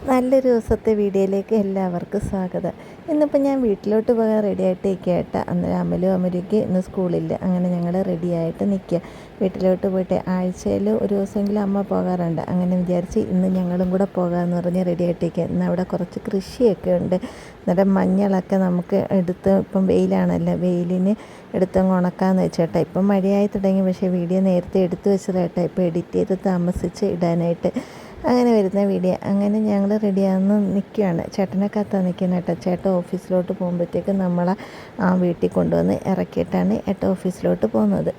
നല്ലൊരു ദിവസത്തെ വീഡിയോയിലേക്ക് എല്ലാവർക്കും സ്വാഗതം. ഇന്നിപ്പോൾ ഞാൻ വീട്ടിലോട്ട് പോകാൻ റെഡി ആയിട്ട് നിൽക്കുക. അന്നേരം അമലുക്ക് ഇന്ന് സ്കൂളില്ല. അങ്ങനെ ഞങ്ങൾ റെഡി ആയിട്ട് നിൽക്കുക. വീട്ടിലോട്ട് പോയിട്ട് ആഴ്ചയിൽ ഒരു ദിവസമെങ്കിലും അമ്മ പോകാറുണ്ട്. അങ്ങനെ വിചാരിച്ച് ഇന്ന് ഞങ്ങളും കൂടെ പോകാമെന്ന് പറഞ്ഞ് റെഡി ആയിട്ട് നിൽക്കുക. ഇന്ന് അവിടെ കുറച്ച് കൃഷിയൊക്കെ ഉണ്ട്. അന്നേരം മഞ്ഞളൊക്കെ നമുക്ക് എടുത്ത്, ഇപ്പം വെയിലാണല്ലോ, വെയിലിന് എടുത്തങ്ങ് ഉണക്കാമെന്ന് വെച്ചേട്ടാ. ഇപ്പം മഴയായി തുടങ്ങി, പക്ഷേ വീഡിയോ നേരത്തെ എടുത്തു വെച്ചതായിട്ടാ ഇപ്പോൾ എഡിറ്റ് ചെയ്ത് താമസിച്ച് ഇടാനായിട്ട്. അങ്ങനെ വരുന്ന വീഡിയോ. അങ്ങനെ ഞങ്ങൾ റെഡിയാകുന്ന നിൽക്കുകയാണ്. ചേട്ടനെ കാത്താൻ നിൽക്കുന്നത് കേട്ടോ. ചേട്ടൻ ഓഫീസിലോട്ട് പോകുമ്പോഴത്തേക്ക് നമ്മളെ വീട്ടിൽ കൊണ്ടുവന്ന് ഇറക്കിയിട്ടാണ് ഏട്ടൻ ഓഫീസിലോട്ട് പോകുന്നത്.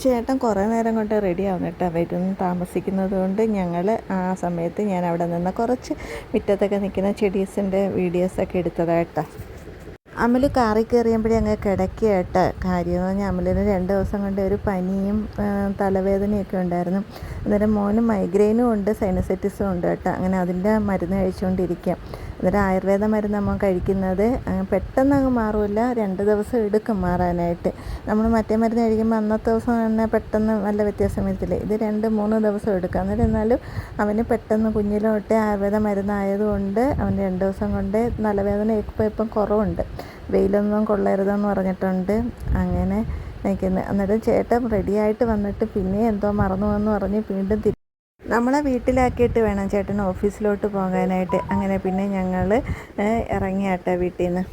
ചേട്ടൻ കുറേ നേരം കൊണ്ട് റെഡി ആവും കേട്ടോ. വരുന്ന താമസിക്കുന്നത് കൊണ്ട് ഞങ്ങൾ ആ സമയത്ത് ഞാൻ അവിടെ നിന്ന് കുറച്ച് മുറ്റത്തൊക്കെ നിൽക്കുന്ന ചെടീസിൻ്റെ വീഡിയോസൊക്കെ എടുത്തതായിട്ടാ. അമൽ കാറിൽ കയറിയുമ്പോഴേ അങ്ങ് കിടക്കുകയായിട്ട്. കാര്യമെന്ന് പറഞ്ഞാൽ അമലിന് 2 ദിവസം കൊണ്ട് ഒരു പനിയും തലവേദനയൊക്കെ ഉണ്ടായിരുന്നു. അന്നേരം മോന് മൈഗ്രെയിനും ഉണ്ട്, സൈനസൈറ്റിസും ഉണ്ട് കേട്ടോ. അങ്ങനെ അതിൻ്റെ മരുന്ന് കഴിച്ചുകൊണ്ടിരിക്കുക. അന്നേരം ആയുർവേദ മരുന്ന് നമ്മൾ കഴിക്കുന്നത് പെട്ടെന്ന് അങ്ങ് മാറില്ല, 2 ദിവസം എടുക്കും മാറാനായിട്ട്. നമ്മൾ മറ്റേ മരുന്ന് കഴിക്കുമ്പോൾ അന്നത്തെ ദിവസം തന്നെ പെട്ടെന്ന് നല്ല വ്യത്യാസം വരത്തില്ല. ഇത് 2-3 ദിവസം എടുക്കും. അന്നേരം എന്നാലും അവന് പെട്ടെന്ന് കുഞ്ഞിലോട്ട് ആയുർവേദ മരുന്നായതുകൊണ്ട് അവന് 2 ദിവസം കൊണ്ട് തലവേദന ഇപ്പം കുറവുണ്ട്. വെയിലൊന്നും കൊള്ളരുതെന്ന് പറഞ്ഞിട്ടുണ്ട്. അങ്ങനെ നിൽക്കുന്നത്. അന്നേരം ചേട്ടൻ റെഡിയായിട്ട് വന്നിട്ട് പിന്നെ എന്തോ മറന്നു എന്ന് പറഞ്ഞ് വീണ്ടും നമ്മളെ വീട്ടിലാക്കിയിട്ട് വേണം ചേട്ടൻ ഓഫീസിലോട്ട് പോകാനായിട്ട്. അങ്ങനെ പിന്നെ ഞങ്ങൾ ഇറങ്ങിയാട്ടോ വീട്ടിൽ നിന്ന്.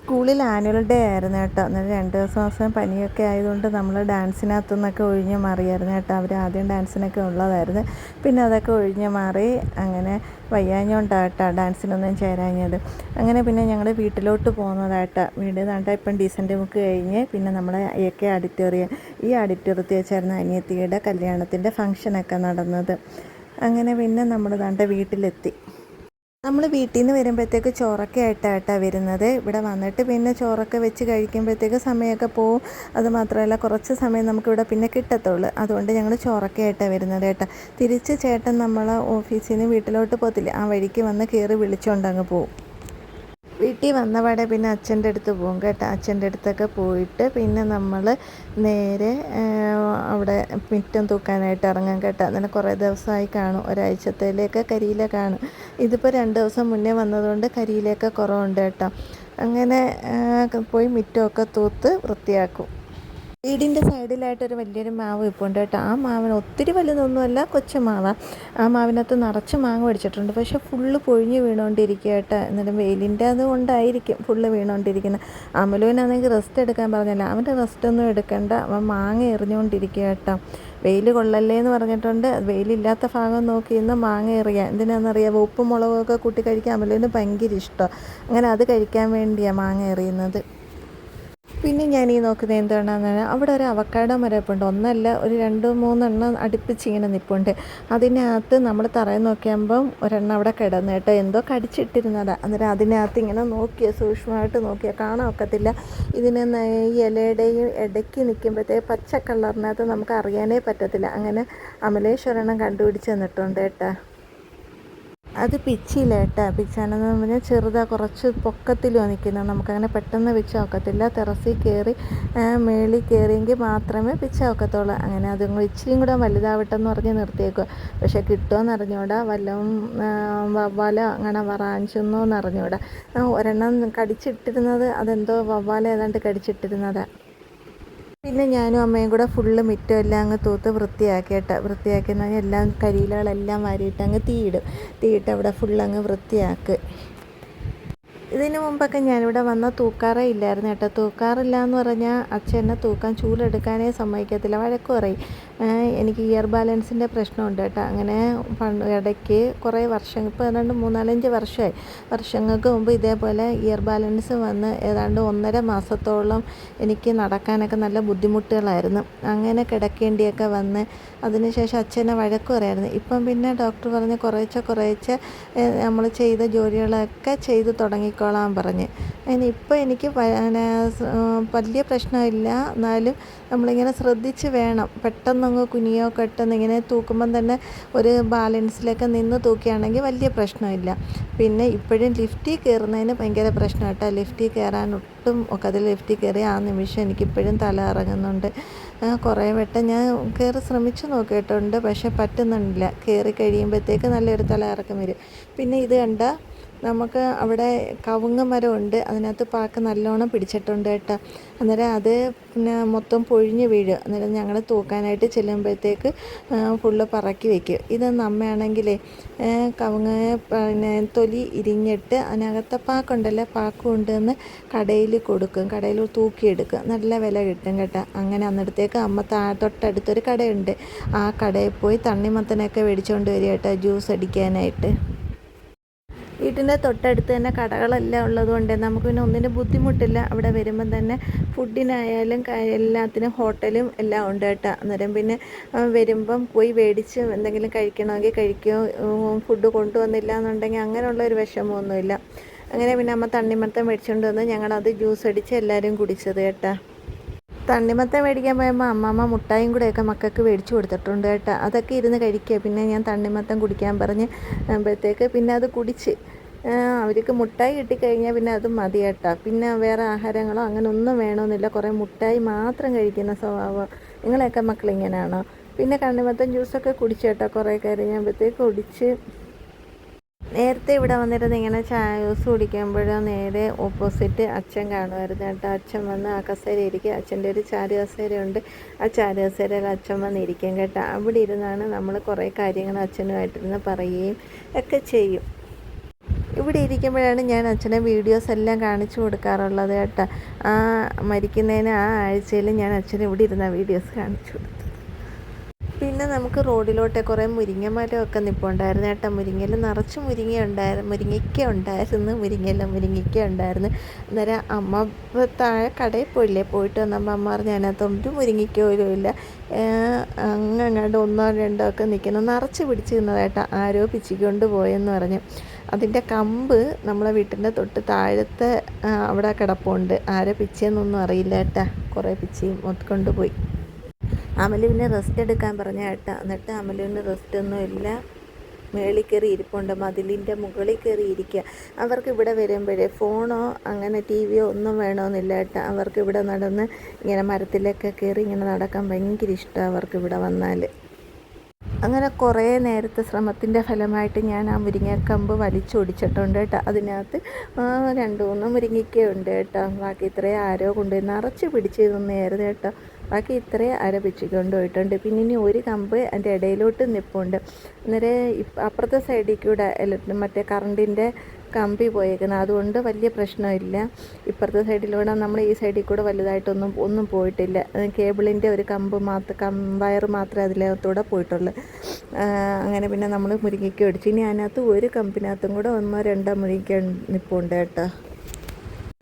സ്കൂളിൽ ആനുവൽ ഡേ ആയിരുന്നു കേട്ടോ. അന്നേരം 2 ദിവസം പനിയൊക്കെ ആയതുകൊണ്ട് നമ്മൾ ഡാൻസിനകത്തു നിന്നൊക്കെ ഒഴിഞ്ഞ് മാറിയായിരുന്നു കേട്ടോ. അവർ ആദ്യം ഡാൻസിനൊക്കെ ഉള്ളതായിരുന്നു, പിന്നെ അതൊക്കെ ഒഴിഞ്ഞ് മാറി. അങ്ങനെ വയ്യാഞ്ഞോണ്ടാട്ടോ ഡാൻസിനൊന്നും ചേരാഞ്ഞത്. അങ്ങനെ പിന്നെ ഞങ്ങൾ വീട്ടിലോട്ട് പോകുന്നതാട്ടോ. വീട് നാട്ടാ ഇപ്പം ഡീസൻ്റ് ബുക്ക് കഴിഞ്ഞ് പിന്നെ നമ്മുടെ AK ഓഡിറ്റോറിയം, ഈ ഓഡിറ്റോറിയത്തിൽ വെച്ചായിരുന്നു അനിയത്തിയുടെ കല്യാണത്തിൻ്റെ ഫംഗ്ഷനൊക്കെ നടന്നത്. അങ്ങനെ പിന്നെ നമ്മൾ നാട്ടെ വീട്ടിലെത്തി. നമ്മൾ വീട്ടിൽ നിന്ന് വരുമ്പോഴത്തേക്ക് ചോറൊക്കെ ആയിട്ടാണ് വരുന്നത്. ഇവിടെ വന്നിട്ട് പിന്നെ ചോറൊക്കെ വെച്ച് കഴിക്കുമ്പോഴത്തേക്ക് സമയമൊക്കെ പോവും. അതുമാത്രമല്ല കുറച്ച് സമയം നമുക്കിവിടെ പിന്നെ കിട്ടത്തുള്ളൂ. അതുകൊണ്ട് ഞങ്ങൾ ചോറൊക്കെ ആയിട്ടാണ് വരുന്നത് കേട്ടോ. തിരിച്ച് ചേട്ടൻ നമ്മളെ ഓഫീസിൽ നിന്ന് വീട്ടിലോട്ട് പോകത്തില്ല, ആ വഴിക്ക് വന്ന് കയറി വിളിച്ചുകൊണ്ടങ്ങ് പോവും. വീട്ടിൽ വന്നപാടെ പിന്നെ അച്ഛൻ്റെ അടുത്ത് പോകും കേട്ടോ. അച്ഛൻ്റെ അടുത്തൊക്കെ പോയിട്ട് പിന്നെ നമ്മൾ നേരെ അവിടെ മുറ്റം തൂക്കാനായിട്ട് ഇറങ്ങാം കേട്ടോ. അങ്ങനെ കുറേ ദിവസമായി കാണും, ഒരാഴ്ചത്തേലേക്ക് കരിയില കാണും. ഇതിപ്പോൾ 2 ദിവസം മുന്നേ വന്നതുകൊണ്ട് കരിയിലൊക്കെ കുറവുണ്ട് കേട്ടോ. അങ്ങനെ പോയി മുറ്റമൊക്കെ തൂത്ത് വൃത്തിയാക്കും. വീടിൻ്റെ സൈഡിലായിട്ടൊരു വലിയൊരു മാവ് ഇപ്പോൾ ഉണ്ട് കേട്ടോ. ആ മാവിന് ഒത്തിരി വലുതൊന്നുമല്ല, കൊച്ചു മാവാണ്. ആ മാവിനകത്ത് നിറച്ച് മാങ്ങ പിടിച്ചിട്ടുണ്ട്, പക്ഷേ ഫുള്ള് പൊഴിഞ്ഞ് വീണുകൊണ്ടിരിക്കുക കേട്ടോ. എന്നാലും വെയിലിൻ്റെ അതുകൊണ്ടായിരിക്കും ഫുള്ള് വീണുകൊണ്ടിരിക്കുന്നത്. അമലുവിനാണെങ്കിൽ റെസ്റ്റ് എടുക്കാൻ പറഞ്ഞില്ല, അവൻ്റെ റെസ്റ്റൊന്നും എടുക്കണ്ട, അവൻ മാങ്ങ എറിഞ്ഞുകൊണ്ടിരിക്കുക കേട്ടോ. വെയിൽ കൊള്ളല്ലേ എന്ന് പറഞ്ഞിട്ടുണ്ട്. വെയിലില്ലാത്ത ഭാഗം നോക്കി ഇന്ന് മാങ്ങ എറിയാം. എന്തിനാണെന്നറിയാം, ഉപ്പും മുളകൊക്കെ കൂട്ടി കഴിക്കാൻ അമലുവിന് ഭയങ്കര ഇഷ്ടമാണ്. അങ്ങനെ അത് കഴിക്കാൻ വേണ്ടിയാണ് മാങ്ങ എറിയുന്നത്. പിന്നെ ഞാൻ നോക്കുന്നത് എന്താണെന്ന്, അവിടെ ഒരു അവക്കാഡോ മരപ്പുണ്ട്. ഒന്നല്ല, ഒരു 2-3 എണ്ണം അടുപ്പിച്ചിങ്ങനെ നിൽപ്പുണ്ട്. അതിനകത്ത് നമ്മൾ തറയിൽ നോക്കിയാകുമ്പം ഒരെണ്ണം അവിടെ കിടന്നു കേട്ടോ, എന്തോ കടിച്ചിട്ടിരുന്നതാണ്. അന്നേരം അതിനകത്ത് ഇങ്ങനെ നോക്കിയാൽ, സൂക്ഷ്മമായിട്ട് നോക്കിയാൽ കാണാൻ ഒക്കത്തില്ല. ഇതിന് ഈ ഇലയുടെയും ഇടയ്ക്ക് നിൽക്കുമ്പോഴത്തേക്ക് പച്ച കളറിനകത്ത് നമുക്ക് അറിയാനേ പറ്റത്തില്ല. അങ്ങനെ അമലേശ്വരെണ്ണം കണ്ടുപിടിച്ച് തന്നിട്ടുണ്ട് കേട്ടോ. അത് പിച്ചിയില്ല കേട്ടോ. പിച്ചാനെന്ന് പറഞ്ഞാൽ ചെറുതാണ്, കുറച്ച് പൊക്കത്തിലാണ് നിൽക്കുന്നത്. നമുക്കങ്ങനെ പെട്ടെന്ന് പിച്ച ഒക്കത്തില്ല. ടെറസിൽ കയറി മേളിൽ കയറിയെങ്കിൽ മാത്രമേ പിച്ച ഒക്കത്തുള്ളൂ. അങ്ങനെ അതുങ്ങൾ ഇച്ചിരിയും കൂടെ വലുതാവട്ടെന്ന് പറഞ്ഞ് നിർത്തിയേക്കുക. പക്ഷേ കിട്ടുമോയെന്ന് അറിഞ്ഞൂടാ, വല്ലതും വവ്വാല അങ്ങനെ വറാഞ്ചെന്നോന്ന് അറിഞ്ഞൂടാ. ഒരെണ്ണം കടിച്ചിട്ടിരുന്നത്, അതെന്തോ വവ്വാല ഏതാണ്ട് കടിച്ചിട്ടിരുന്നതാണ്. പിന്നെ ഞാനും അമ്മയും കൂടെ ഫുള്ള് മുറ്റം എല്ലാം അങ്ങ് തൂത്ത് വൃത്തിയാക്കിയിട്ട്, വൃത്തിയാക്കിയെന്ന് പറഞ്ഞാൽ എല്ലാം കരിയിലകളെല്ലാം വാരിയിട്ട് അങ്ങ് തീയിട്ട് അവിടെ ഫുള്ളങ്ങ് വൃത്തിയാക്ക്. ഇതിന് മുമ്പൊക്കെ ഞാനിവിടെ വന്നാൽ തൂക്കാറേ ഇല്ലായിരുന്നു കേട്ടോ. തൂക്കാറില്ല എന്ന് പറഞ്ഞാൽ അച്ഛനെ തൂക്കാൻ ചൂലെടുക്കാനേ സമ്മതിക്കത്തില്ല, വഴക്ക് പറയും. എനിക്ക് ഇയർ ബാലൻസിൻ്റെ പ്രശ്നമുണ്ട് കേട്ടോ. അങ്ങനെ ഇടയ്ക്ക് കുറേ വർഷം, ഇപ്പോൾ ഏതാണ്ട് 3-4-5 വർഷമായി, വർഷങ്ങൾക്ക് മുമ്പ് ഇതേപോലെ ഇയർ ബാലൻസ് വന്ന് ഏതാണ്ട് 1.5 മാസത്തോളം എനിക്ക് നടക്കാനൊക്കെ നല്ല ബുദ്ധിമുട്ടുകളായിരുന്നു. അങ്ങനെ കിടക്കേണ്ടിയൊക്കെ വന്ന് അതിനുശേഷം അച്ഛനെ വഴക്ക് പറയായിരുന്നു. ഇപ്പം പിന്നെ ഡോക്ടർ പറഞ്ഞ് കുറേശ്ശെ നമ്മൾ ചെയ്ത ജോലികളൊക്കെ ചെയ്ത് തുടങ്ങിക്കോളാൻ പറഞ്ഞ്. അതിന് ഇപ്പോൾ എനിക്ക് വലിയ പ്രശ്നമില്ല. എന്നാലും നമ്മളിങ്ങനെ ശ്രദ്ധിച്ച് വേണം. പെട്ടെന്നങ്ങ് കുനിയോ പെട്ടെന്ന് ഇങ്ങനെ തൂക്കുമ്പം തന്നെ ഒരു ബാലൻസിലൊക്കെ നിന്ന് തൂക്കുകയാണെങ്കിൽ വലിയ പ്രശ്നമില്ല. പിന്നെ ഇപ്പോഴും ലിഫ്റ്റിൽ കയറുന്നതിന് ഭയങ്കര പ്രശ്നം കേട്ടോ. ലിഫ്റ്റിൽ കയറാൻ ഒട്ടും ഒക്കെ, അതിൽ ലിഫ്റ്റിൽ കയറി ആ നിമിഷം എനിക്കിപ്പോഴും തല ഇറങ്ങുന്നുണ്ട്. കുറേ വട്ടം ഞാൻ കയറി ശ്രമിച്ചു നോക്കിയിട്ടുണ്ട്, പക്ഷെ പറ്റുന്നില്ല. കയറി കഴിയുമ്പോഴത്തേക്ക് നല്ലൊരു തലകറക്കം വരും. പിന്നെ ഇത് കണ്ട നമുക്ക് അവിടെ കവുങ്ങ് മരമുണ്ട്, അതിനകത്ത് പാക്ക് നല്ലോണം പിടിച്ചിട്ടുണ്ട് കേട്ടോ. അന്നേരം അത് പിന്നെ മൊത്തം പൊഴിഞ്ഞ് വീഴും. അന്നേരം ഞങ്ങൾ തൂക്കാനായിട്ട് ചെല്ലുമ്പോഴത്തേക്ക് ഫുള്ള് പറക്കി വയ്ക്കും. ഇതൊന്ന് അമ്മയാണെങ്കിലേ കവുങ്ങ് പിന്നെ തൊലി ഇരിഞ്ഞിട്ട് അതിനകത്തെ പാക്കുണ്ടല്ലോ, പാക്ക് കൊണ്ടുവന്ന് കടയിൽ കൊടുക്കും, കടയിൽ തൂക്കിയെടുക്കും, നല്ല വില കിട്ടും കേട്ടോ. അങ്ങനെ അന്നിടത്തേക്ക് അമ്മ തൊട്ടടുത്തൊരു കടയുണ്ട്, ആ കടയിൽ പോയി തണ്ണിമത്തനൊക്കെ മേടിച്ചുകൊണ്ട് വരിക കേട്ടോ, ജ്യൂസ് അടിക്കാനായിട്ട്. വീട്ടിൻ്റെ തൊട്ടടുത്ത് തന്നെ കടകളെല്ലാം ഉള്ളതുകൊണ്ട് നമുക്ക് പിന്നെ ഒന്നിനും ബുദ്ധിമുട്ടില്ല. അവിടെ വരുമ്പം തന്നെ ഫുഡിനായാലും എല്ലാത്തിനും ഹോട്ടലും എല്ലാം ഉണ്ട് കേട്ടോ. അന്നേരം പിന്നെ വരുമ്പം പോയി മേടിച്ച് എന്തെങ്കിലും കഴിക്കണമെങ്കിൽ കഴിക്കുകയോ, ഫുഡ് കൊണ്ടുവന്നില്ല എന്നുണ്ടെങ്കിൽ അങ്ങനെയുള്ള ഒരു വിഷമമൊന്നുമില്ല. അങ്ങനെ പിന്നെ അമ്മ തണ്ണിമത്തൻ മേടിച്ചുകൊണ്ട് വന്ന് ഞങ്ങളത് ജ്യൂസ് അടിച്ച് എല്ലാവരും കുടിച്ചത് കേട്ടോ. തണ്ണിമത്തൻ മേടിക്കാൻ പോയപ്പോൾ അമ്മമ്മ മുട്ടായും കൂടെയൊക്കെ മക്കൾക്ക് മേടിച്ചു കൊടുത്തിട്ടുണ്ട് കേട്ടോ. അതൊക്കെ ഇരുന്ന് കഴിക്കുക. പിന്നെ ഞാൻ തണ്ണിമത്തൻ കുടിക്കാൻ പറഞ്ഞ് ആകുമ്പോഴത്തേക്ക് പിന്നെ അത് കുടിച്ച്. അവർക്ക് മുട്ടായി കിട്ടിക്കഴിഞ്ഞാൽ പിന്നെ അത് മതി കേട്ടോ. പിന്നെ വേറെ ആഹാരങ്ങളോ അങ്ങനെ ഒന്നും വേണമെന്നില്ല, കുറേ മുട്ടായി മാത്രം കഴിക്കുന്ന സ്വഭാവം. നിങ്ങളെയൊക്കെ മക്കൾ ഇങ്ങനെയാണോ? പിന്നെ തണ്ണിമത്തൻ ജ്യൂസൊക്കെ കുടിച്ചു കേട്ടോ, കുറേ കഴിഞ്ഞപ്പോഴത്തേക്ക് കുടിച്ച്. നേരത്തെ ഇവിടെ വന്നിരുന്ന് ഇങ്ങനെ ജ്യൂസ് കുടിക്കുമ്പോൾ നേരെ ഓപ്പോസിറ്റ് അച്ഛൻ കാണുമായിരുന്നു കേട്ടോ. അച്ഛൻ വന്ന് ആ കസേര ഇരിക്കും, അച്ഛൻ്റെ ഒരു ചാരു കസേരയുണ്ട്, ആ ചാരു കസേരയിൽ അച്ഛൻ വന്നിരിക്കും കേട്ടോ. അവിടെ ഇരുന്നാണ് നമ്മൾ കുറേ കാര്യങ്ങൾ അച്ഛനുമായിട്ടിരുന്ന് പറയുകയും ഒക്കെ ചെയ്യും. ഇവിടെ ഇരിക്കുമ്പോഴാണ് ഞാൻ അച്ഛനെ വീഡിയോസ് എല്ലാം കാണിച്ചു കൊടുക്കാറുള്ളത് കേട്ടോ. ആ മരിക്കുന്നതിന് ആ ആഴ്ചയിൽ ഞാൻ അച്ഛന് ഇവിടെ ഇരുന്ന വീഡിയോസ് കാണിച്ചു കൊടുത്തു. പിന്നെ നമുക്ക് റോഡിലോട്ട് കുറേ മുരിങ്ങമരമൊക്കെ നിൽപ്പുണ്ടായിരുന്നു കേട്ടോ. മുരിങ്ങയിൽ നിറച്ച് മുരിങ്ങയ്ക്ക ഉണ്ടായിരുന്നു, മുരിങ്ങയ്ക്ക ഉണ്ടായിരുന്നു. അന്നേരം അമ്മ താഴെ കടയിൽ പോയില്ലേ, പോയിട്ട് വന്നപ്പോൾ അമ്മ പറഞ്ഞ് അതിനകത്തൊരു മുരിങ്ങയ്ക്ക പോലും ഇല്ല, അങ്ങാണ്ട് ഒന്നോ രണ്ടോ ഒക്കെ നിൽക്കുന്നു, നിറച്ച് പിടിച്ച് നിന്നതായിട്ട് ആരോ പിച്ചിക്കൊണ്ട് പോയെന്ന് പറഞ്ഞു. അതിൻ്റെ കമ്പ് നമ്മളെ വീട്ടിൻ്റെ തൊട്ട് താഴത്തെ അവിടെ കിടപ്പുണ്ട്, ആരോ പിച്ചെന്നൊന്നും അറിയില്ല കേട്ടോ. കുറേ പിച്ചിയും കൊണ്ടുപോയി. അമലുവിന് റെസ്റ്റ് എടുക്കാൻ പറഞ്ഞ കേട്ടോ. എന്നിട്ട് അമലുവിന് റെസ്റ്റൊന്നും ഇല്ല, മേളിൽ കയറി ഇരിപ്പുണ്ട്, മതിലിൻ്റെ മുകളിൽ കയറി ഇരിക്കുക. അവർക്ക് ഇവിടെ വരുമ്പോഴേ ഫോണോ അങ്ങനെ ടി വിയോ ഒന്നും വേണമെന്നില്ല കേട്ടോ. അവർക്ക് ഇവിടെ നടന്ന് ഇങ്ങനെ മരത്തിലൊക്കെ കയറി ഇങ്ങനെ നടക്കാൻ ഭയങ്കര ഇഷ്ടമാണ് അവർക്ക് ഇവിടെ വന്നാൽ. അങ്ങനെ കുറേ നേരത്തെ ശ്രമത്തിൻ്റെ ഫലമായിട്ട് ഞാൻ ആ മുരിങ്ങക്കമ്പ് വലിച്ചൊടിച്ചിട്ടുണ്ട് കേട്ടോ. അതിനകത്ത് 2-3 മുരിങ്ങയ്ക്കുണ്ട് കേട്ടോ. ബാക്കി ഇത്രയും ആരോ കൊണ്ടുപോയി നിറച്ച് പിടിച്ച് നിന്നായിരുന്നു കേട്ടോ. ബാക്കി ഇത്രയും പിടിച്ച് കൊണ്ടുപോയിട്ടുണ്ട്. പിന്നെ ഇനി ഒരു കമ്പ് അതിൻ്റെ ഇടയിലോട്ട് നിൽപ്പുണ്ട്. അന്നേരം അപ്പുറത്തെ സൈഡിൽ കൂടെ മറ്റേ കറണ്ടിൻ്റെ കമ്പി പോയേക്കുന്നത്, അതുകൊണ്ട് വലിയ പ്രശ്നമില്ല. ഇപ്പുറത്തെ സൈഡിലൂടെ നമ്മൾ ഈ സൈഡിൽ കൂടെ വലുതായിട്ടൊന്നും പോയിട്ടില്ല. കേബിളിൻ്റെ ഒരു വയർ മാത്രമേ അതിലകത്തൂടെ പോയിട്ടുള്ളൂ. അങ്ങനെ പിന്നെ നമ്മൾ മുരിങ്ങയ്ക്ക ഒടിച്ചു. ഇനി അതിനകത്ത് ഒരു കമ്പിനകത്തും കൂടെ 1-2 മുരിങ്ങയ്ക്ക നിൽപ്പുണ്ട് കേട്ടോ.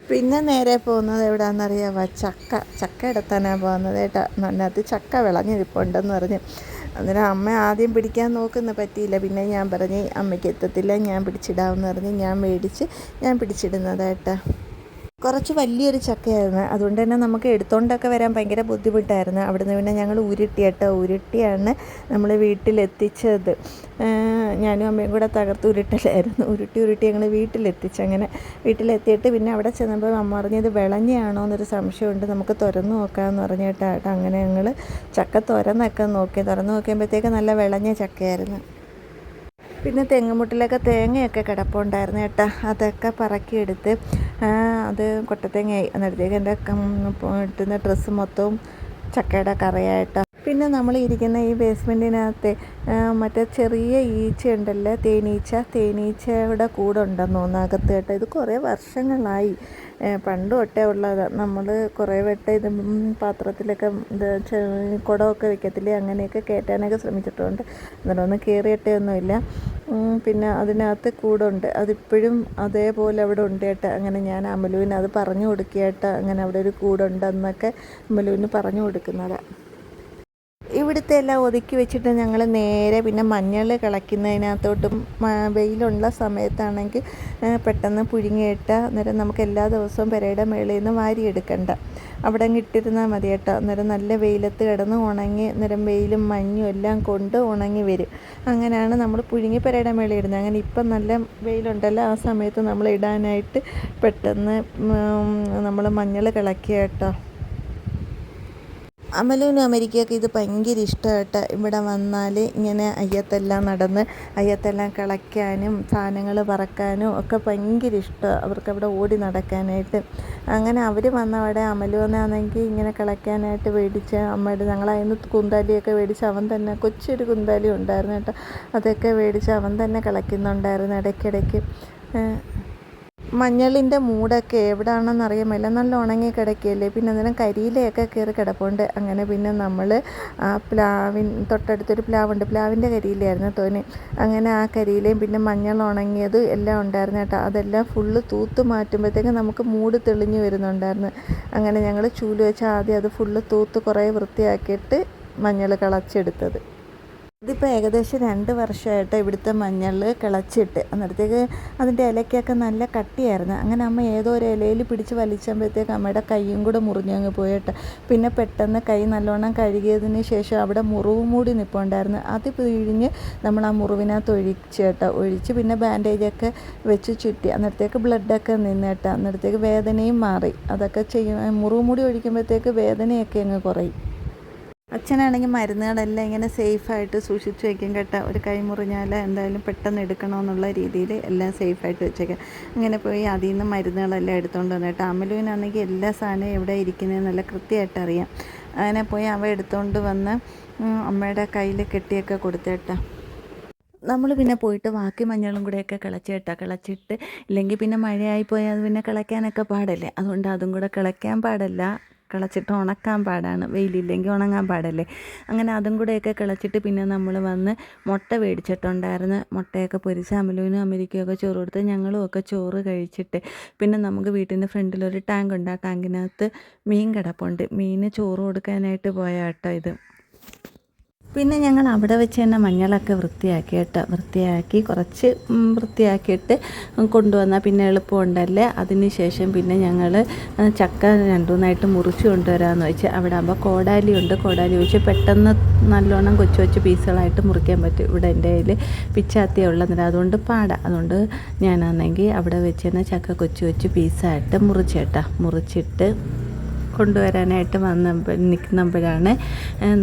പിന്നെ നേരെ പോകുന്നത് എവിടെയാണെന്നറിയാമോ? ചക്ക എടുത്താനാണ് പോകുന്നത് കേട്ടോ. അതിനകത്ത് ചക്ക വിളഞ്ഞിരിപ്പുണ്ടെന്ന് പറഞ്ഞു. അന്നേരം അമ്മ ആദ്യം പിടിക്കാൻ നോക്കുന്ന പറ്റിയില്ല. പിന്നെ ഞാൻ പറഞ്ഞ് അമ്മയ്ക്ക് എത്തത്തില്ല, ഞാൻ പിടിച്ചിടാമെന്ന് പറഞ്ഞ് ഞാൻ പിടിച്ചിടുന്നതായിട്ടാ. കുറച്ച് വലിയൊരു ചക്കയായിരുന്നു, അതുകൊണ്ട് തന്നെ നമുക്ക് എടുത്തുകൊണ്ടൊക്കെ വരാൻ ഭയങ്കര ബുദ്ധിമുട്ടായിരുന്നു. അവിടുന്ന് പിന്നെ ഞങ്ങൾ ഉരുട്ടിയാണ് നമ്മൾ വീട്ടിലെത്തിച്ചത്. ഞാനും അമ്മയും കൂടെ തകർത്ത് ഉരുട്ടലായിരുന്നു. ഉരുട്ടി ഞങ്ങൾ വീട്ടിലെത്തിച്ച്. അങ്ങനെ വീട്ടിലെത്തിയിട്ട് പിന്നെ അവിടെ ചെന്നപ്പോൾ അമ്മ പറഞ്ഞ് ഇത് വിളഞ്ഞാണോ എന്നൊരു സംശയമുണ്ട്, നമുക്ക് തുറന്ന് നോക്കാമെന്ന് പറഞ്ഞിട്ടാട്ടോ. അങ്ങനെ ഞങ്ങൾ ചക്ക തുറന്ന് നോക്കിയപ്പോഴത്തേക്ക് നല്ല വിളഞ്ഞ ചക്കയായിരുന്നു. പിന്നെ തെങ്ങുമുട്ടിലൊക്കെ തേങ്ങയൊക്കെ കിടപ്പുണ്ടായിരുന്നു കേട്ടോ. അതൊക്കെ പറക്കിയെടുത്ത് അത് കൊട്ടത്തേങ്ങയായി. അന്നേരത്തേക്ക് എൻ്റെ ഇട്ടുന്ന ഡ്രസ്സ് മൊത്തവും ചക്കയുടെ കറയായിട്ടോ. പിന്നെ നമ്മൾ ഇരിക്കുന്ന ഈ ബേസ്മെൻറ്റിനകത്ത് മറ്റേ ചെറിയ ഈച്ചയുണ്ടല്ലോ, തേനീച്ചയുടെ കൂടെ ഉണ്ടെന്ന് തോന്നുന്നു അകത്ത് കേട്ടോ. ഇത് കുറേ വർഷങ്ങളായി, പണ്ട് തൊട്ടേ ഉള്ളതാണ്. നമ്മൾ കുറേ വട്ടം ഇത് പാത്രത്തിലൊക്കെ കുടമൊക്കെ വെക്കത്തില്ലേ, അങ്ങനെയൊക്കെ കയറ്റാനൊക്കെ ശ്രമിച്ചിട്ടുണ്ട്. അന്നേരമൊന്നും കയറിയിട്ടൊന്നുമില്ല. പിന്നെ അതിനകത്ത് കൂടുണ്ട്, അതിപ്പോഴും അതേപോലെ അവിടെ ഉണ്ട് കേട്ടോ. അങ്ങനെ ഞാൻ അമലുവിന് അത് പറഞ്ഞു കൊടുക്കുകേട്ടോ, അങ്ങനെ അവിടെ ഒരു കൂടുണ്ടെന്നൊക്കെ അമലുവിന് പറഞ്ഞു കൊടുക്കുന്നതാണ്. ഇവിടുത്തെ എല്ലാം ഒതുക്കി വെച്ചിട്ട് ഞങ്ങൾ നേരെ പിന്നെ മഞ്ഞൾ കിളയ്ക്കുന്നതിനകത്തോട്ടും വെയിലുള്ള സമയത്താണെങ്കിൽ പെട്ടെന്ന് പുഴുങ്ങിയിട്ട അന്നേരം നമുക്ക് എല്ലാ ദിവസവും പെരയുടെ മേളിൽ നിന്ന് വാരിയെടുക്കണ്ട, അവിടെ അങ്ങ് ഇട്ടിരുന്നാൽ മതി കേട്ടോ. അന്നേരം നല്ല വെയിലത്ത് കിടന്ന് ഉണങ്ങി, അന്നേരം വെയിലും മഞ്ഞും എല്ലാം കൊണ്ട് ഉണങ്ങി വരും. അങ്ങനെയാണ് നമ്മൾ പുഴുങ്ങി പെരയുടെ മേളിൽ ഇടുന്നത്. അങ്ങനെ ഇപ്പം നല്ല വെയിലുണ്ടല്ലോ, ആ സമയത്ത് നമ്മൾ ഇടാനായിട്ട് പെട്ടെന്ന് നമ്മൾ മഞ്ഞൾ കിളക്കുക കേട്ടോ. അമലുവിനും അമരിക്കൊക്കെ ഇത് ഭയങ്കര ഇഷ്ടമായിട്ട് ഇവിടെ വന്നാൽ ഇങ്ങനെ അയ്യത്തെല്ലാം നടന്ന് അയ്യത്തെല്ലാം കിളയ്ക്കാനും സാധനങ്ങൾ പറക്കാനും ഒക്കെ ഭയങ്കര ഇഷ്ടമാണ് അവർക്കവിടെ ഓടി നടക്കാനായിട്ട്. അങ്ങനെ അവർ വന്നവിടെ അമലുവനാണെങ്കിൽ ഇങ്ങനെ കിളയ്ക്കാനായിട്ട് മേടിച്ച് അമ്മയുടെ ഞങ്ങളതിന് കുന്താലിയൊക്കെ മേടിച്ച് അവൻ തന്നെ കൊച്ചൊരു കുന്താലി ഉണ്ടായിരുന്നു കേട്ടോ, അതൊക്കെ മേടിച്ച് അവൻ തന്നെ കിളയ്ക്കുന്നുണ്ടായിരുന്നു ഇടയ്ക്കിടയ്ക്ക്. മഞ്ഞളിൻ്റെ മൂടൊക്കെ എവിടെയാണെന്ന് അറിയാമല്ല, നല്ല ഉണങ്ങി കിടക്കുകയല്ലേ, പിന്നെ അന്നേരം കരിയിലയൊക്കെ കയറി കിടപ്പുണ്ട്. അങ്ങനെ പിന്നെ നമ്മൾ ആ തൊട്ടടുത്തൊരു പ്ലാവുണ്ട്, പ്ലാവിൻ്റെ കരിയിലായിരുന്നു തോനെ. അങ്ങനെ ആ കരിയിലയും പിന്നെ മഞ്ഞൾ ഉണങ്ങിയത് എല്ലാം ഉണ്ടായിരുന്നു കേട്ടോ. അതെല്ലാം ഫുള്ള് തൂത്ത് മാറ്റുമ്പോഴത്തേക്ക് നമുക്ക് മൂട് തെളിഞ്ഞു വരുന്നുണ്ടായിരുന്നു. അങ്ങനെ ഞങ്ങൾ ചൂല് വെച്ച് ആദ്യം അത് ഫുള്ള് തൂത്ത് കുറേ വൃത്തിയാക്കിയിട്ട് മഞ്ഞൾ കിളച്ചെടുത്തത്. ഇതിപ്പോൾ ഏകദേശം 2 വർഷമായിട്ട് ഇവിടുത്തെ മഞ്ഞൾ കിളച്ചിട്ട്. അന്നേരത്തേക്ക് അതിൻ്റെ ഇലയ്ക്കൊക്കെ നല്ല കട്ടിയായിരുന്നു. അങ്ങനെ അമ്മ ഏതോ ഒരു ഇലയിൽ പിടിച്ച് വലിച്ചപ്പോഴത്തേക്ക് അമ്മയുടെ കൈയും കൂടെ മുറിഞ്ഞങ്ങ് പോയിട്ട്. പിന്നെ പെട്ടെന്ന് കൈ നല്ലോണം കഴുകിയതിന് ശേഷം അവിടെ മുറിവ് മൂടി നിൽപ്പുണ്ടായിരുന്നു. അത് പിഴിഞ്ഞ് നമ്മൾ ആ മുറിവിനകത്ത് ഒഴിച്ച് പിന്നെ ബാൻഡേജൊക്കെ വെച്ച് ചുറ്റി. അന്നേരത്തേക്ക് ബ്ലഡൊക്കെ നിന്നിട്ട് അന്നേരത്തേക്ക് വേദനയും മാറി. അതൊക്കെ മുറിവ് മൂടി ഒഴിക്കുമ്പോഴത്തേക്ക് വേദനയൊക്കെ അങ്ങ് കുറയും. അച്ഛനാണെങ്കിൽ മരുന്നുകളെല്ലാം ഇങ്ങനെ സേഫായിട്ട് സൂക്ഷിച്ച് വയ്ക്കും കേട്ടോ. ഒരു കൈ മുറിഞ്ഞാൽ എന്തായാലും പെട്ടെന്ന് എടുക്കണമെന്നുള്ള രീതിയിൽ എല്ലാം സേഫായിട്ട് വെച്ചേക്കാം. അങ്ങനെ പോയി അതിൽ നിന്ന് മരുന്നുകളെല്ലാം എടുത്തുകൊണ്ട് വന്നു കേട്ടോ. അമലുവിനാണെങ്കിൽ എല്ലാ സാധനവും എവിടെ ഇരിക്കുന്നതെന്നല്ല കൃത്യമായിട്ട് അറിയാം. അങ്ങനെ പോയി അവ എടുത്തുകൊണ്ട് വന്ന് അമ്മയുടെ കയ്യിൽ കെട്ടിയൊക്കെ കൊടുത്തേട്ടാ. നമ്മൾ പിന്നെ പോയിട്ട് ബാക്കി മഞ്ഞളും കൂടെയൊക്കെ കിളച്ചിട്ട് ഇല്ലെങ്കിൽ പിന്നെ മഴയായിപ്പോയാൽ അത് പിന്നെ കിളയ്ക്കാനൊക്കെ പാടല്ലേ. അതുകൊണ്ട് അതും കൂടെ കിളയ്ക്കാൻ പാടല്ല, കിളച്ചിട്ട് ഉണക്കാൻ പാടാണ്, വെയിലില്ലെങ്കിൽ ഉണങ്ങാൻ പാടല്ലേ. അങ്ങനെ അതും കൂടെയൊക്കെ കിളച്ചിട്ട് പിന്നെ നമ്മൾ വന്ന് മുട്ട മേടിച്ചിട്ടുണ്ടായിരുന്നു. മുട്ടയൊക്കെ പൊരിച്ച് അമലുവിനും അമരിക്കൊക്കെ ചോറ് കൊടുത്ത് ഞങ്ങളും ഒക്കെ ചോറ് കഴിച്ചിട്ട് പിന്നെ നമുക്ക് വീട്ടിൻ്റെ ഫ്രണ്ടിലൊരു ടാങ്ക് ഉണ്ട്. ആ ടാങ്കിനകത്ത് മീൻ കിടപ്പുണ്ട്. മീന് ചോറ് കൊടുക്കാനായിട്ട് പോയ കേട്ടോ ഇത്. പിന്നെ ഞങ്ങൾ അവിടെ വെച്ച് തന്നെ മഞ്ഞളൊക്കെ വൃത്തിയാക്കി കുറച്ച് വൃത്തിയാക്കിയിട്ട് കൊണ്ടുവന്നാൽ പിന്നെ എളുപ്പമുണ്ടല്ലേ. അതിന് ശേഷം പിന്നെ ഞങ്ങൾ ചക്ക 2-3 മുറിച്ച് കൊണ്ടുവരാമെന്ന് വെച്ച്. അവിടെ ആകുമ്പോൾ കോടാലി വെച്ച് പെട്ടെന്ന് നല്ലോണം കൊച്ചു പീസുകളായിട്ട് മുറിക്കാൻ പറ്റും. ഇവിടെ എൻ്റെ കയ്യിൽ പിച്ചാത്തിയേ ഉള്ളതിന് അതുകൊണ്ട് അതുകൊണ്ട് ഞാനാണെങ്കിൽ അവിടെ വെച്ച് തന്നെ ചക്ക കൊച്ചു പീസായിട്ട് മുറിച്ചിട്ട് കൊണ്ടുവരാനായിട്ട് നിൽക്കുമ്പോഴാണ്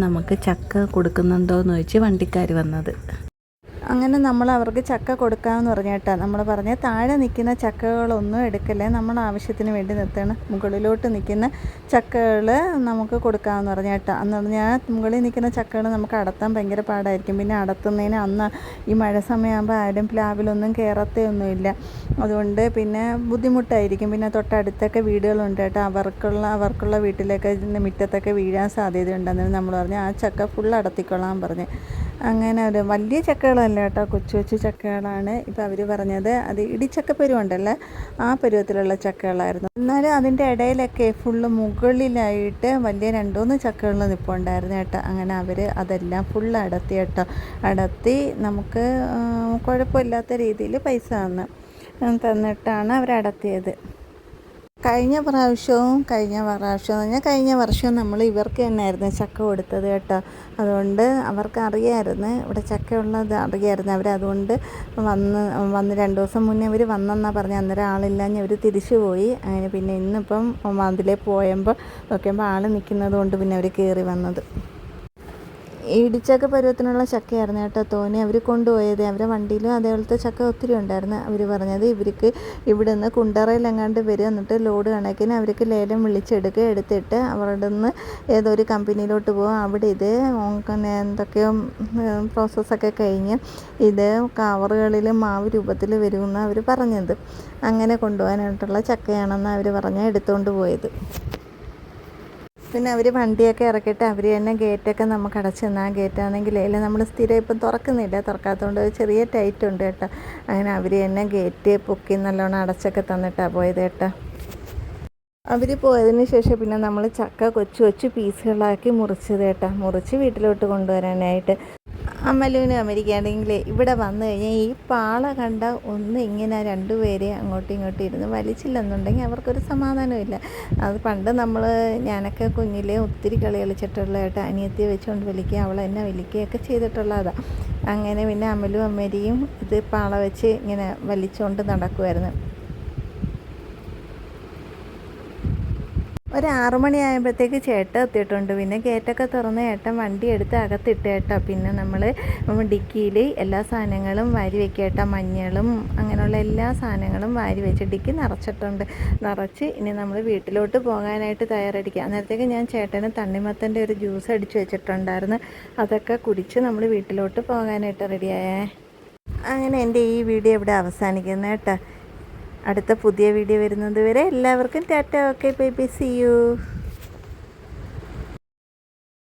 നമുക്ക് ചക്ക കൊടുക്കുന്നുണ്ടോ എന്ന് ചോദിച്ച് വണ്ടിക്കാർ വന്നത്. അങ്ങനെ നമ്മൾ അവർക്ക് ചക്ക കൊടുക്കാമെന്ന് പറഞ്ഞിട്ടാണ് നമ്മൾ പറഞ്ഞ് താഴെ നിൽക്കുന്ന ചക്കകളൊന്നും എടുക്കല്ലേ, നമ്മൾ ആവശ്യത്തിന് വേണ്ടി നിർത്തണം. മുകളിലോട്ട് നിൽക്കുന്ന ചക്കകൾ നമുക്ക് കൊടുക്കാമെന്ന് പറഞ്ഞിട്ടാണ്. അന്ന് പറഞ്ഞാൽ മുകളിൽ നിൽക്കുന്ന ചക്കകൾ നമുക്ക് അടത്താൻ ഭയങ്കര പാടായിരിക്കും. പിന്നെ അടത്തുന്നതിന് അന്ന് ഈ മഴ സമയമാകുമ്പോൾ ആരും പ്ലാവിലൊന്നും കയറത്തൊന്നുമില്ല. അതുകൊണ്ട് പിന്നെ ബുദ്ധിമുട്ടായിരിക്കും. പിന്നെ തൊട്ടടുത്തൊക്കെ വീടുകളുണ്ട് കേട്ടോ, അവർക്കുള്ള വീട്ടിലൊക്കെ മുറ്റത്തൊക്കെ വീഴാൻ സാധ്യതയുണ്ടെന്ന് നമ്മൾ പറഞ്ഞ് ആ ചക്ക ഫുൾ അടത്തിക്കൊള്ളാൻ പറഞ്ഞ്. അങ്ങനെ ഒരു വലിയ ചക്കകളല്ല കേട്ടോ, കൊച്ചു ചക്കകളാണ് ഇപ്പോൾ അവർ പറഞ്ഞത്. അത് ഇടിച്ചക്ക പരുവുണ്ടല്ലോ, ആ പരുവത്തിലുള്ള ചക്കകളായിരുന്നു. എന്നാലും അതിൻ്റെ ഇടയിലൊക്കെ ഫുള്ള് മുകളിലായിട്ട് വലിയ 2-3 ചക്കകൾ നിൽപ്പുണ്ടായിരുന്നു കേട്ടോ. അങ്ങനെ അവർ അതെല്ലാം ഫുള്ള് അടത്തി നമുക്ക് കുഴപ്പമില്ലാത്ത രീതിയിൽ പൈസ തന്നിട്ടാണ് അവരടത്തിയത്. കഴിഞ്ഞ വർഷവും നമ്മൾ ഇവർക്ക് തന്നെയായിരുന്നു ചക്ക കൊടുത്തത് കേട്ടോ. അതുകൊണ്ട് അവർക്ക് അറിയാമായിരുന്നു ഇവിടെ ചക്ക ഉള്ളത് അറിയാമായിരുന്നു. അവരതുകൊണ്ട് വന്ന് 2 ദിവസം മുന്നേ അവർ വന്നെന്നാണ് പറഞ്ഞത്. അന്നേരം ആളില്ലാഞ്ഞ് അവർ തിരിച്ചു പോയി. അങ്ങനെ പിന്നെ ഇന്നിപ്പം അതിലേ നോക്കുമ്പോൾ ആൾ നിൽക്കുന്നത് കൊണ്ട് പിന്നെ അവർ കയറി വന്നത്. ഇടിച്ചക്ക പരുവത്തിനുള്ള ചക്കയായിരുന്നു കേട്ടോ തോന്നി അവർ കൊണ്ടുപോയത്. അവരുടെ വണ്ടിയിലും അതേപോലത്തെ ചക്ക ഒത്തിരി ഉണ്ടായിരുന്നു. അവർ പറഞ്ഞത് ഇവർക്ക് ഇവിടെ നിന്ന് കുണ്ടറയിലെങ്ങാണ്ട് വരും, എന്നിട്ട് ലോഡ് കണക്കിന് അവർക്ക് ലേലം എടുത്തിട്ട് അവരുടെ നിന്ന് ഏതൊരു കമ്പനിയിലോട്ട് പോകും. അവിടെ ഇത് എന്തൊക്കെയോ പ്രോസസ്സൊക്കെ കഴിഞ്ഞ് ഇത് കവറുകളിൽ മാവ് രൂപത്തിൽ വരുമെന്നാണ് അവർ പറഞ്ഞത്. അങ്ങനെ കൊണ്ടുപോകാനായിട്ടുള്ള ചക്കയാണെന്ന് അവർ പറഞ്ഞ് എടുത്തുകൊണ്ട് പോയത്. പിന്നെ അവർ വണ്ടിയൊക്കെ ഇറക്കിയിട്ട് അവർ തന്നെ ഗേറ്റൊക്കെ നമുക്ക് അടച്ചു തന്നാൽ. ഗേറ്റാണെങ്കിൽ നമ്മൾ സ്ഥിരം ഇപ്പം തുറക്കാത്തതുകൊണ്ട് ചെറിയ ടൈറ്റ് ഉണ്ട് കേട്ടോ. അങ്ങനെ അവർ തന്നെ ഗേറ്റ് പൊക്കി നല്ലോണം അടച്ചൊക്കെ തന്നിട്ടാണ് പോയത് കേട്ടോ. അവർ പോയതിന് ശേഷം പിന്നെ നമ്മൾ ചക്ക കൊച്ചു പീസുകളാക്കി മുറിച്ച് വീട്ടിലോട്ട് കൊണ്ടുവരാനായിട്ട്. അമലുവിനും അമരിക്കാണെങ്കിൽ ഇവിടെ വന്നു കഴിഞ്ഞാൽ ഈ പാള കണ്ട ഒന്ന് ഇങ്ങനെ 2 പേരെ അങ്ങോട്ടും ഇങ്ങോട്ടും ഇരുന്ന് വലിച്ചില്ലെന്നുണ്ടെങ്കിൽ അവർക്കൊരു സമാധാനമില്ല. അത് പണ്ട് ഞാനൊക്കെ കുഞ്ഞിലെ ഒത്തിരി കളി കളിച്ചിട്ടുള്ളതായിട്ട് അനിയത്തിയെ വെച്ചുകൊണ്ട് വലിക്കുക, അവൾ എന്നെ വലിക്കുകയൊക്കെ ചെയ്തിട്ടുള്ളതാണ്. അങ്ങനെ പിന്നെ അമലും അമരിയും ഇത് പാള വെച്ച് ഇങ്ങനെ വലിച്ചുകൊണ്ട് നടക്കുമായിരുന്നു. ഒരു 6 മണിയാകുമ്പോഴത്തേക്ക് ചേട്ടൻ എത്തിയിട്ടുണ്ട്. പിന്നെ ഗേറ്റൊക്കെ തുറന്ന് ഏട്ടൻ വണ്ടി എടുത്ത് അകത്തിട്ട് കേട്ടോ. പിന്നെ നമ്മൾ ഡിക്കിയിൽ എല്ലാ സാധനങ്ങളും വാരി വെക്കുക കേട്ടോ. മഞ്ഞളും അങ്ങനെയുള്ള എല്ലാ സാധനങ്ങളും വാരി വെച്ച് ഡിക്കി നിറച്ച് ഇനി നമ്മൾ വീട്ടിലോട്ട് പോകാനായിട്ട് തയ്യാറെടുക്കുക. അന്നേരത്തേക്ക് ഞാൻ ചേട്ടന് തണ്ണിമത്തൻ്റെ ഒരു ജ്യൂസ് അടിച്ച് വെച്ചിട്ടുണ്ടായിരുന്നു. അതൊക്കെ കുടിച്ച് നമ്മൾ വീട്ടിലോട്ട് പോകാനായിട്ട് റെഡിയായേ. അങ്ങനെ എൻ്റെ ഈ വീഡിയോ ഇവിടെ അവസാനിക്കുന്നു കേട്ടോ. അടുത്ത പുതിയ വീഡിയോ വരുന്നത് വരെ എല്ലാവർക്കും tata. Okay bye bye, see U.